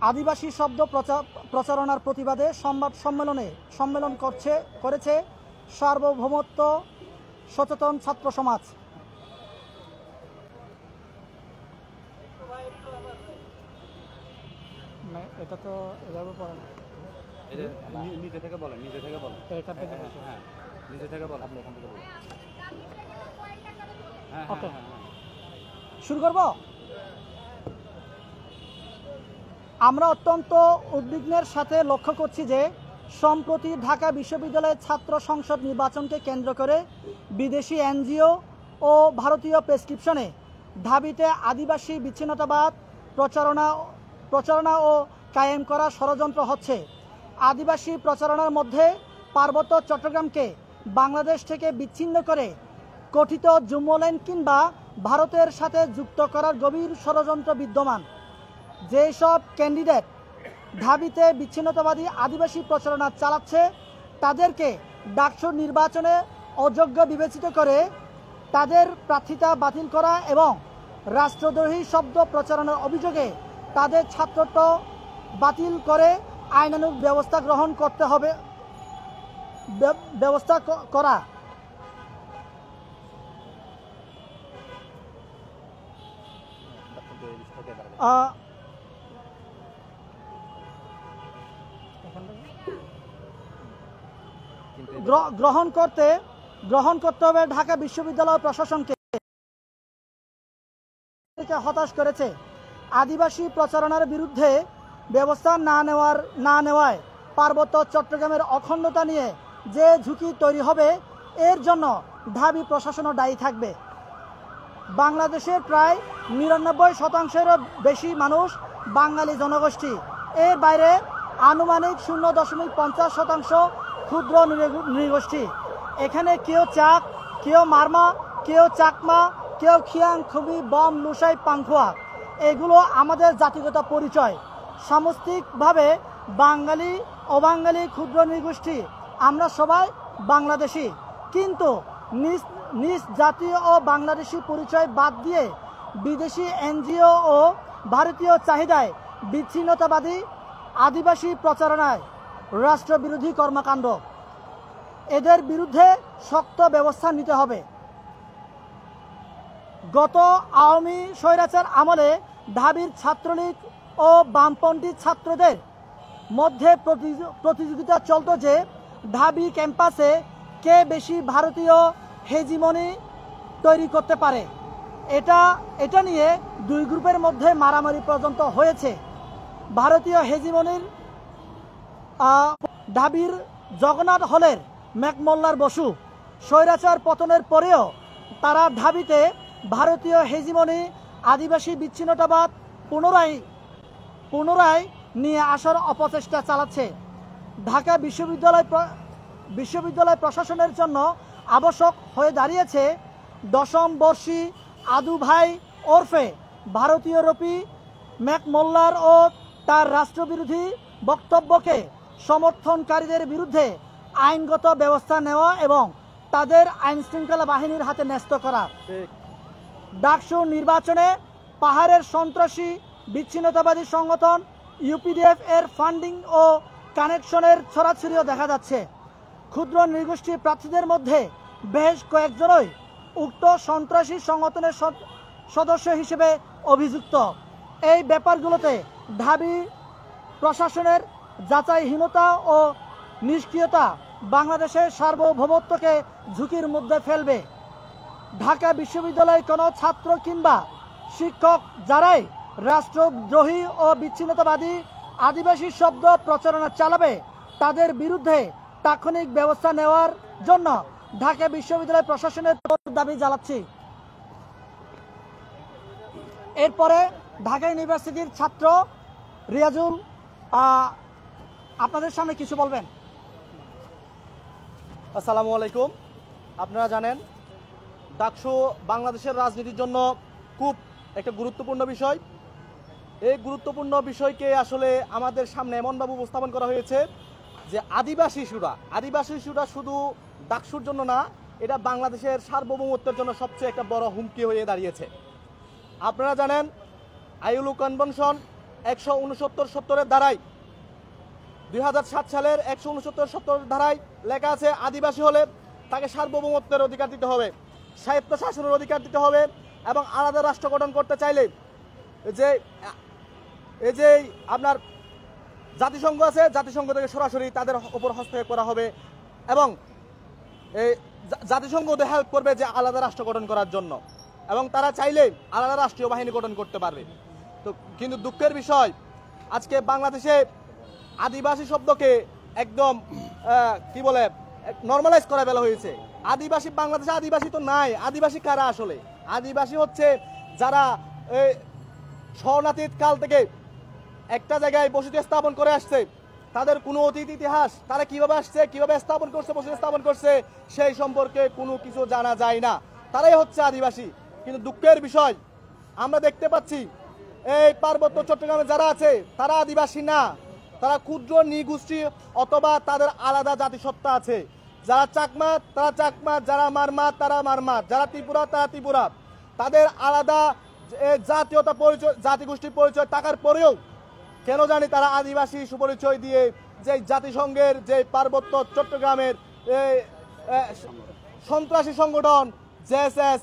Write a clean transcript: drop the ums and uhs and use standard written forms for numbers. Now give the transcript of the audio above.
আদিবাসী শব্দ প্রচারণার প্রতিবাদে সংবাদ সম্মেলন করেছে সার্বভৌমত্ব সচেতন ছাত্র সমাজ। এটা তো এভাবে পড়ে না, নিজে থেকে বলেন, নিজে থেকে বলেন, এটা থেকে হ্যাঁ নিজে থেকে বলেন, আপনি এখান থেকে বলেন। ওকে, শুরু করব। আমরা অত্যন্ত উদ্বিগ্নের সাথে লক্ষ্য করছি যে সম্প্রতি ঢাকা বিশ্ববিদ্যালয়ের ছাত্র সংসদ নির্বাচনকে কেন্দ্র করে বিদেশি এনজিও ও ভারতীয় প্রেসক্রিপশনে ঢাবিতে আদিবাসী বিচ্ছিন্নতাবাদ প্রচারণা ও কায়েম করা ষড়যন্ত্র হচ্ছে। আদিবাসী প্রচারণার মধ্যে পার্বত্য চট্টগ্রামকে বাংলাদেশ থেকে বিচ্ছিন্ন করে কথিত যুগ্মল্যান্ড কিংবা ভারতের সাথে যুক্ত করার গভীর ষড়যন্ত্র বিদ্যমান। যেসব ক্যান্ডিডেট ঢাবিতে বিচ্ছিন্নতাবাদী আদিবাসী প্রচারণা চালাচ্ছে তাদেরকে ডাকসুর নির্বাচনে অযোগ্য বিবেচিত করে তাদের প্রার্থিতা বাতিল করা এবং রাষ্ট্রদ্রোহী শব্দ প্রচারণার অভিযোগে তাদের ছাত্রত্ব বাতিল করে আইনানুগ ব্যবস্থা গ্রহণ করতে হবে। গ্রহণ করতে হবে ঢাকা বিশ্ববিদ্যালয় প্রশাসনকে হতাশ করেছে। আদিবাসী প্রচারণার বিরুদ্ধে ব্যবস্থা না নেওয়ায় পার্বত্য চট্টগ্রামের অখণ্ডতা নিয়ে যে ঝুঁকি তৈরি হবে এর জন্য ঢাবি প্রশাসনও দায়ী থাকবে। বাংলাদেশের প্রায় ৯৯%-এরও বেশি মানুষ বাঙালি জনগোষ্ঠী। এর বাইরে আনুমানিক 0.50% ক্ষুদ্র নৃগোষ্ঠী। এখানে কেউ চাক, কেউ মারমা, কেউ চাকমা, কেউ খিয়াং, খুবই, বম, লুসাই, পাংখুয়া, এগুলো আমাদের জাতিগত পরিচয়। সামষ্টিকভাবে বাঙালি, অবাঙালি, ক্ষুদ্র নৃগোষ্ঠী আমরা সবাই বাংলাদেশি, কিন্তু নিজ জাতীয় ও বাংলাদেশি পরিচয় বাদ দিয়ে বিদেশি এনজিও ও ভারতীয় চাহিদায় বিচ্ছিন্নতাবাদী আদিবাসী প্রচারণায় রাষ্ট্রবিরোধী কর্মকাণ্ড, এদের বিরুদ্ধে শক্ত ব্যবস্থা নিতে হবে। গত আওয়ামী স্বৈরাচার আমলে ঢাবির ছাত্রলীগ ও বামপন্থী ছাত্রদের মধ্যে প্রতিযোগিতা চলত যে ঢাবি ক্যাম্পাসে কে বেশি ভারতীয় হেজিমনি তৈরি করতে পারে। এটা নিয়ে দুই গ্রুপের মধ্যে মারামারি পর্যন্ত হয়েছে। ভারতীয় হেজিমনির ঢাবির জগন্নাথ হলের ম্যাকমোল্লার বসু স্বৈরাচার পতনের পরেও তারা ঢাবিতে ভারতীয় হেজিমনি আদিবাসী বিচ্ছিন্নতাবাদ পুনরায় নিয়ে আসার অপচেষ্টা চালাচ্ছে। ঢাকা বিশ্ববিদ্যালয় প্রশাসনের জন্য আবশ্যক হয়ে দাঁড়িয়েছে দশম বর্ষী আদু ভাই ওরফে ভারতীয় রফি ম্যাকমোল্লার ও তার রাষ্ট্রবিরোধী বক্তব্যকে সমর্থনকারীদের বিরুদ্ধে আইনগত ব্যবস্থা নেওয়া এবং তাদের আইনশৃঙ্খলা বাহিনীর হাতে ন্যস্ত করা। ডাকসু নির্বাচনে পাহাড়ের সন্ত্রাসী বিচ্ছিন্নতাবাদী সংগঠন ইউপিডিএফ এর ফান্ডিং ও কানেকশনের ছড়াছড়িও দেখা যাচ্ছে। ক্ষুদ্র নৃগোষ্ঠী প্রার্থীদের মধ্যে বেশ কয়েকজনই উক্ত সন্ত্রাসী সংগঠনের সদস্য হিসেবে অভিযুক্ত। এই ব্যাপারগুলোতে ঢাবি প্রশাসনের যাচাইহীনতা ও নিষ্ক্রিয়তা বাংলাদেশের সার্বভৌমত্বকে ঝুঁকির মধ্যে ফেলবে। ঢাকা বিশ্ববিদ্যালয়ে কোনো ছাত্র কিংবা শিক্ষক যারাই রাষ্ট্রদ্রোহী ও বিচ্ছিন্নতাবাদী আদিবাসী শব্দ প্রচারণা চালাবে তাদের বিরুদ্ধে তাৎক্ষণিক ব্যবস্থা নেওয়ার জন্য ঢাকা বিশ্ববিদ্যালয় প্রশাসনের দাবি জানাচ্ছি। এরপরে ঢাকা ইউনিভার্সিটির ছাত্র রিয়াজুল আপনাদের সামনে কিছু বলবেন। আসসালামু আলাইকুম। আপনারা জানেন ডাকসু বাংলাদেশের রাজনীতির জন্য খুব একটা গুরুত্বপূর্ণ বিষয়। এই গুরুত্বপূর্ণ বিষয়কে আসলে আমাদের সামনে এমনভাবে উপস্থাপন করা হয়েছে যে আদিবাসী ইস্যুটা শুধু ডাকসুর জন্য না, এটা বাংলাদেশের সার্বভৌমত্বের জন্য সবচেয়ে একটা বড় হুমকি হয়ে দাঁড়িয়েছে। আপনারা জানেন আইএলও কনভেনশন 169-70 ধারায় 2007 সালের 169-70 ধারায় লেখা আছে আদিবাসী হলে তাকে সার্বভৌমত্বের অধিকার দিতে হবে, স্বায়ত্ত শাসনের অধিকার দিতে হবে এবং আলাদা রাষ্ট্র গঠন করতে চাইলে এই যে আপনার জাতিসংঘ আছে, জাতিসংঘ থেকে সরাসরি তাদের উপর হস্তক্ষেপ করা হবে এবং এই জাতিসংঘ ওদের হেল্প করবে যে আলাদা রাষ্ট্র গঠন করার জন্য, এবং তারা চাইলে আলাদা রাষ্ট্রীয় বাহিনী গঠন করতে পারবে। তো কিন্তু দুঃখের বিষয় আজকে বাংলাদেশে আদিবাসী শব্দকে একদম কি বলে নর্মালাইজ করে ফেলা হয়েছে। আদিবাসী, বাংলাদেশে আদিবাসী তো নাই। আদিবাসী কারা আসলে? আদিবাসী হচ্ছে যারা স্বর্ণাতীত কাল থেকে একটা জায়গায় বসতি স্থাপন করে আসছে, তাদের কোনো অতীত ইতিহাস, তারা কিভাবে আসছে, কিভাবে স্থাপন করছে, বসতি স্থাপন করছে, সেই সম্পর্কে কোনো কিছু জানা যায় না। তারাই হচ্ছে আদিবাসী। কিন্তু দুঃখের বিষয় আমরা দেখতে পাচ্ছি এই পার্বত্য চট্টগ্রামে যারা আছে তারা আদিবাসী না, তারা ক্ষুদ্র নৃগোষ্ঠী অথবা তাদের আলাদা জাতিসত্তা আছে। যারা চাকমা তারা চাকমা, যারা মারমা তারা মারমা, যারা ত্রিপুরা তারা ত্রিপুরা। তাদের আলাদা জাতীয়তা পরিচয়, জাতিগোষ্ঠীর পরিচয় থাকার পরেও কেন জানি তারা আদিবাসী সুপরিচয় দিয়ে যে জাতিসংঘের যে পার্বত্য চট্টগ্রামের সন্ত্রাসী সংগঠন জেএসএস